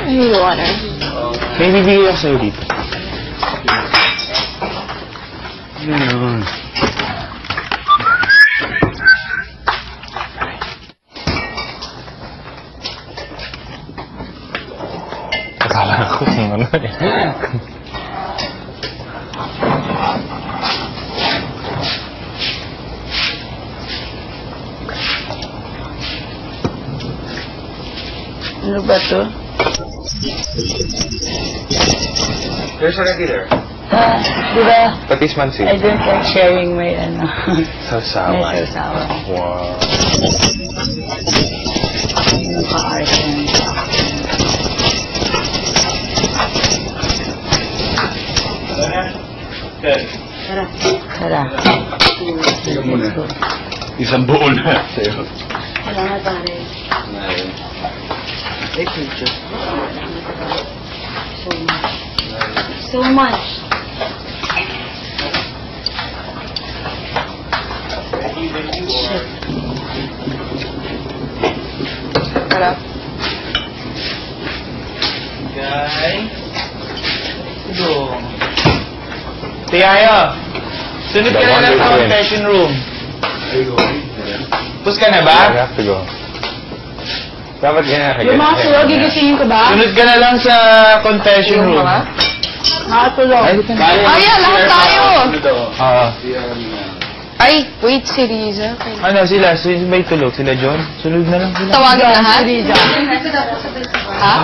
need water. May bibigay ako sa'yo dito. Ganun. Akala ko kung ano eh. Ano ba to? There's already there. Diba? Patis man I don't like sharing my, Sausawan. my sausawan. Wow. Naka-art yan. Tara. Tara. Sige muna. Isang buo na sa'yo. Salamat pare. Thank you. So much. So much. Shit. Tara. Guys. Ito. Tiyaya. Sunod ka na lang sa confession room. Tapos ka na ba? I have to go. Dapat ganyan. Yung mga suwa, gigisingin ko ba? Sunod ka na lang sa confession room. Nakatulog. Ay, lahat tayo! Ay, wait, si Riza. Ano sila? May tulog? Sila John? Sunod na lang sila. Tawagin lahat? Si Riza. Ha?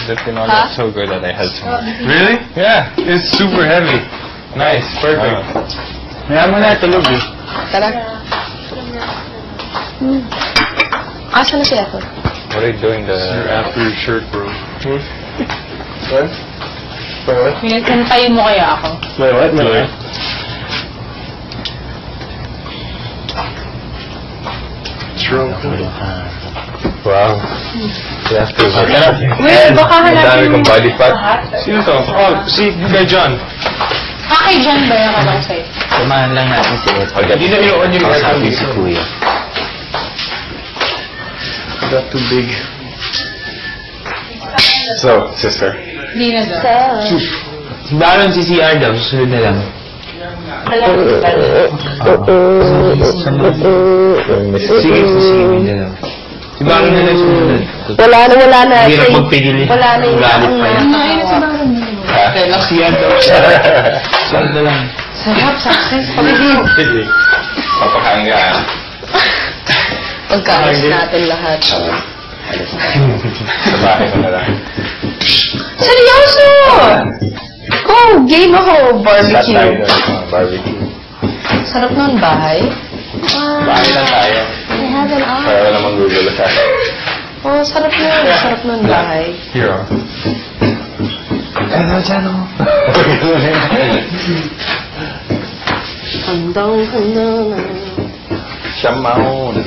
The tinola is so good that I had some. Really? Yeah, it's super heavy. Nice, perfect. Maya mo na, tulog eh. Tara. Asa na si Ethel? What are you doing? After your shirt, bro. What? Wait, what? Pinagkantayin mo kaya ako? Wait, what? Wait. Wow. Yes, Wait, baka hanapin mo. Ang dami kong body fat. Sino to? Oh, si Kuya John. Kay John ba yung kabang sa'yo? Samahan lang natin si Ed. Hindi na yun yung Kausapin si Kuya. Got too big. So, sister. Hindi na doon. Baron si CR daw, susunod na lang. Sige, sige na lang. Si Baron na lang susunod. Wala na. Hindi na magpigil eh. Wala na yung Galit pa yan. si Baron. CR daw siya. Susunod na lang. Sarap, success. Pagiging. Papakain ka. Pagkaalis natin lahat. Sa bahay ko na lang. Seryoso! Oh, game ako. Barbecue. Barbecue. Sarap nun, bahay. Bahay lang tayo. I have an eye. Para wala manggugulo sa akin. Oh, sarap nun. Sarap nun, bahay. Here, oh. Ano dyan, oh? Handa na. Siyamaon.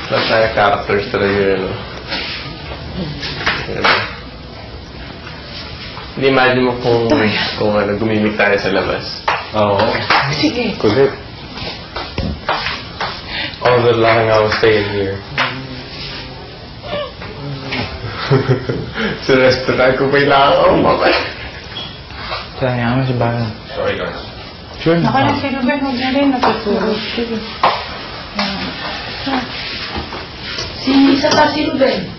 Lahat tayo characters talaga yun, no? Hindi imagine mo kung ano, gumimik tayo sa labas. Oo. Sige. Kulit. All the long I was staying here. Sa restaurant ko pa ilakaw, mamay. Sayang mo si Baron. Sorry, guys. Sure na. Ako na si Ruben, huwag na rin natutulog. Sige. Si Ruben.